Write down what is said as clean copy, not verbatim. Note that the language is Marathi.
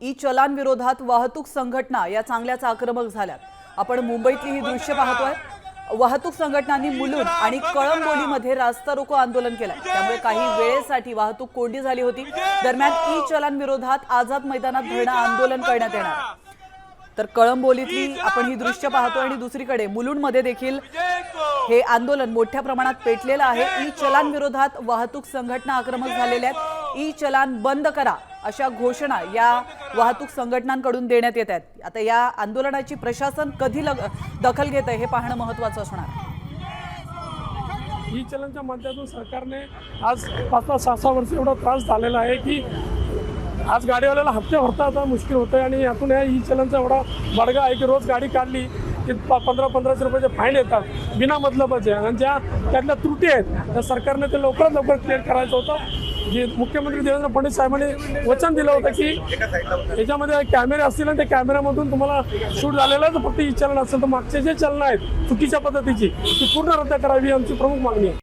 ई चलान विरोधात वाहतूक संघटना या चांगल्याच आक्रमक झाल्यात। आपण मुंबईतली ही दृश्य पाहतोय। वाहतूक संघटनांनी मुलुंड आणि कळंबोलीमध्ये रास्ता रोको आंदोलन केलं, त्यामुळे काही वेळेसाठी वाहतूक कोंडी झाली होती। दरम्यान ई चलान विरोधात आझाद मैदानात धरणं आंदोलन करण्यात येणार। तर कळंबोलीतली आपण ही दृश्य पाहतोय आणि दुसरीकडे मुलुंडमध्ये देखील हे आंदोलन मोठ्या प्रमाणात पेटलेलं आहे। ई चलान विरोधात वाहतूक संघटना आक्रमक झालेल्या आहेत। ई चलान बंद करा अशा घोषणा या वाहतूक संघटनांकडून देण्यात येत आहेत। आता या आंदोलनाची प्रशासन कधी दखल घेतंय हे पाहणं महत्त्वाचं असणार। ई चलनच्या माध्यमातून सरकारने आज 5-6 वर्ष एवढा त्रास झालेला आहे की आज गाडीवाल्याला हप्ते भरता आता मुश्किल होतं आणि यातून या ई चलनचा एवढा बडगा आहे की रोज गाडी काढली की 1500 रुपयाचे फाईन येतात बिना मतलबाचे, आणि त्यातल्या त्रुटी आहेत त्या सरकारने ते लवकरात लवकर क्लिअर करायचं होतं। जे मुख्यमंत्री देवेंद्र फडणवीस साहेबांनी वचन दिलं होतं की याच्यामध्ये कॅमेरे असतील आणि त्या कॅमेऱ्यामधून तुम्हाला शूट झालेलं आहे, तर फक्त ई चलन असेल तर मागचे जे चलन आहेत चुकीच्या पद्धतीची ती पूर्ण रद्द करावी आमची प्रमुख मागणी आहे।